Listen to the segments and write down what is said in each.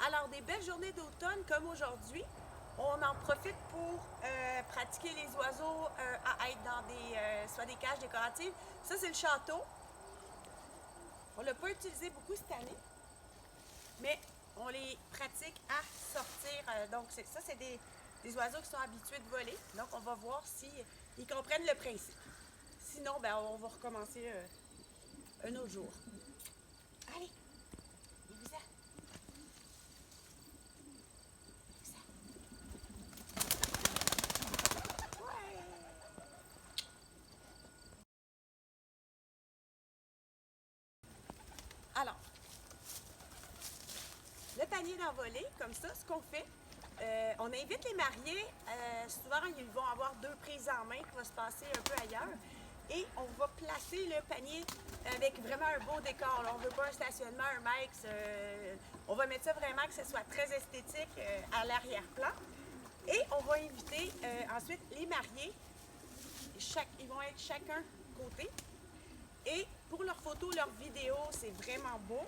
Alors, des belles journées d'automne comme aujourd'hui, on en profite pour pratiquer les oiseaux à être dans soit des cages décoratives. Ça, c'est le château. On ne l'a pas utilisé beaucoup cette année, mais on les pratique à sortir. Donc, ça, c'est des oiseaux qui sont habitués de voler. Donc, on va voir s'ils comprennent le principe. Sinon, ben, on va recommencer un autre jour. Allez, il vous a. Alors, le panier d'envolée, comme ça, ce qu'on fait, on invite les mariés. Souvent, ils vont avoir deux prises en main qui vont se passer un peu ailleurs. Et on va placer le panier avec vraiment un beau décor. Là, on ne veut pas un stationnement, un max. On va mettre ça vraiment que ce soit très esthétique à l'arrière-plan. Et on va inviter ensuite les mariés. Ils vont être chacun côté. Et pour leurs photos, leurs vidéos, c'est vraiment beau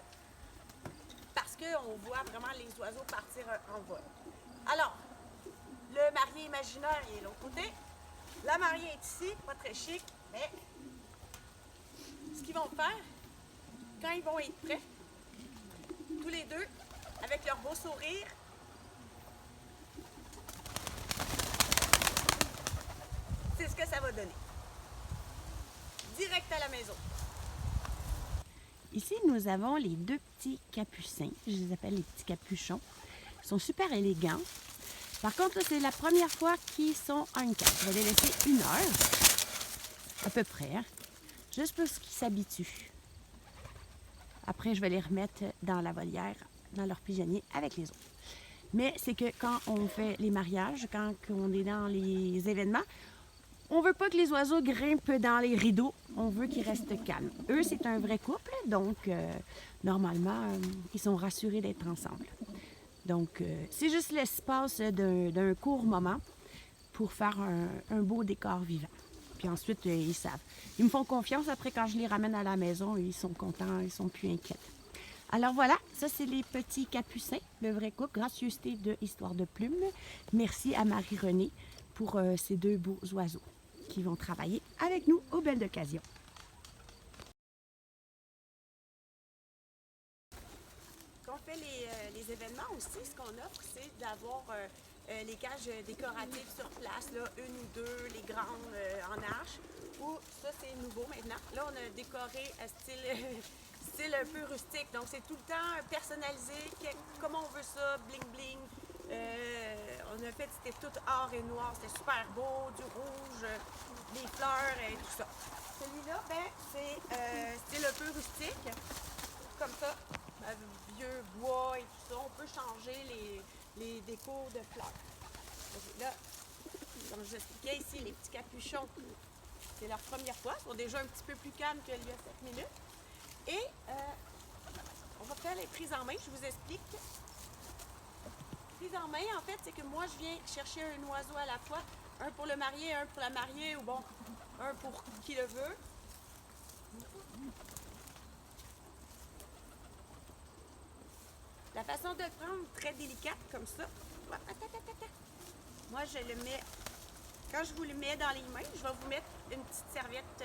parce qu'on voit vraiment les oiseaux partir en vol. Alors, le marié imaginaire il est de l'autre côté. La mariée est ici, pas très chic, mais ce qu'ils vont faire, quand ils vont être prêts, tous les deux, avec leur beau sourire, c'est ce que ça va donner. Direct à la maison. Ici, nous avons les deux petits capucins. Je les appelle les petits capuchons. Ils sont super élégants. Par contre, c'est la première fois qu'ils sont en cage. Je vais les laisser 1 heure, à peu près, juste pour qu'ils s'habituent. Après, je vais les remettre dans la volière, dans leur pigeonnier avec les autres. Mais c'est que quand on fait les mariages, quand on est dans les événements, on veut pas que les oiseaux grimpent dans les rideaux. On veut qu'ils restent calmes. Eux, c'est un vrai couple, donc normalement, ils sont rassurés d'être ensemble. Donc, c'est juste l'espace d'un court moment pour faire un beau décor vivant. Puis ensuite, ils savent. Ils me font confiance. Après, quand je les ramène à la maison, ils sont contents, ils sont plus inquiets. Alors voilà, ça c'est les petits capucins, le vrai couple, gracieuseté de Histoire de Plume. Merci à Marie-Renée pour ces deux beaux oiseaux qui vont travailler avec nous aux belles occasions. Quand on fait les événements aussi, ce qu'on offre, c'est d'avoir les cages décoratives sur place, là, une ou deux, les grandes en arche. Ou ça, c'est nouveau maintenant. Là, on a décoré style un peu rustique. Donc, c'est tout le temps personnalisé, comment on veut ça, bling bling. On a fait, c'était tout or et noir, c'était super beau, du rouge, des fleurs et tout ça. Celui-là, ben, c'est style un peu rustique, comme ça, vieux bois et tout ça. On peut changer les décos de fleurs. Donc, là, comme je vous expliquais ici, les petits capuchons, c'est leur première fois. Ils sont déjà un petit peu plus calmes qu'il y a 7 minutes. Et on va faire les prises en main, je vous explique. Prise en main, en fait, c'est que moi, je viens chercher un oiseau à la fois. Un pour le marié, un pour la mariée, ou bon, un pour qui le veut. La façon de le prendre, très délicate, comme ça. Moi, je le mets... Quand je vous le mets dans les mains, je vais vous mettre une petite serviette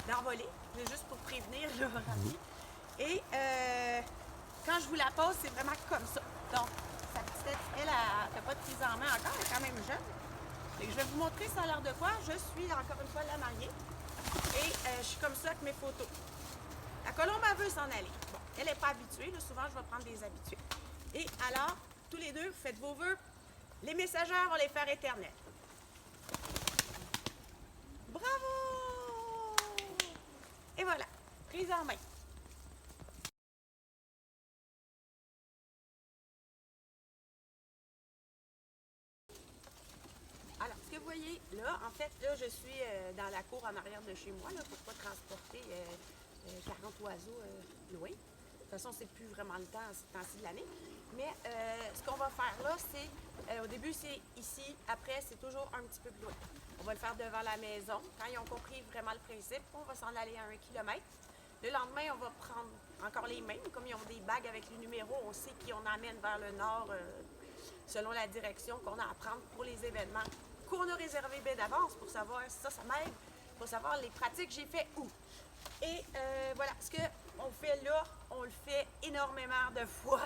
d'envolée, juste pour prévenir le ramener. Et quand je vous la pose, c'est vraiment comme ça. Donc, sa petite, elle fait pas de prise en main encore, elle est quand même jeune. Donc, je vais vous montrer ça a l'air de quoi. Je suis encore une fois la mariée. Et je suis comme ça avec mes photos. La colombe, elle veut s'en aller. Bon, elle n'est pas habituée. Là, souvent, je vais prendre des habitués. Et alors, tous les deux, vous faites vos vœux. Les messagères, on les faire éternels. Bravo! Et voilà, prise en main. Alors, ce que vous voyez là, en fait, là, je suis dans la cour en arrière de chez moi, là, pour ne pas transporter 40 oiseaux loin. De toute façon, c'est plus vraiment le temps à ce temps-ci de l'année. Mais ce qu'on va faire là, c'est, au début, c'est ici. Après, c'est toujours un petit peu plus loin. On va le faire devant la maison. Quand ils ont compris vraiment le principe, on va s'en aller à 1 kilomètre. Le lendemain, on va prendre encore les mêmes. Comme ils ont des bagues avec les numéros, on sait qui on amène vers le nord selon la direction qu'on a à prendre pour les événements qu'on a réservé bien d'avance pour savoir, ça m'aide, pour savoir les pratiques que j'ai fait où. Et voilà, ce qu'on fait là, on le fait énormément de fois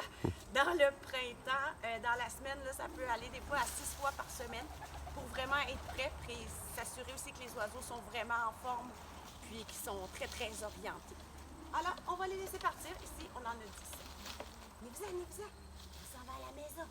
dans le printemps. Dans la semaine, là, ça peut aller des fois à 6 fois par semaine pour vraiment être prêt et s'assurer aussi que les oiseaux sont vraiment en forme puis qu'ils sont très, très orientés. Alors, on va les laisser partir. Ici, on en a 10. Nive-en, on s'en va à la maison.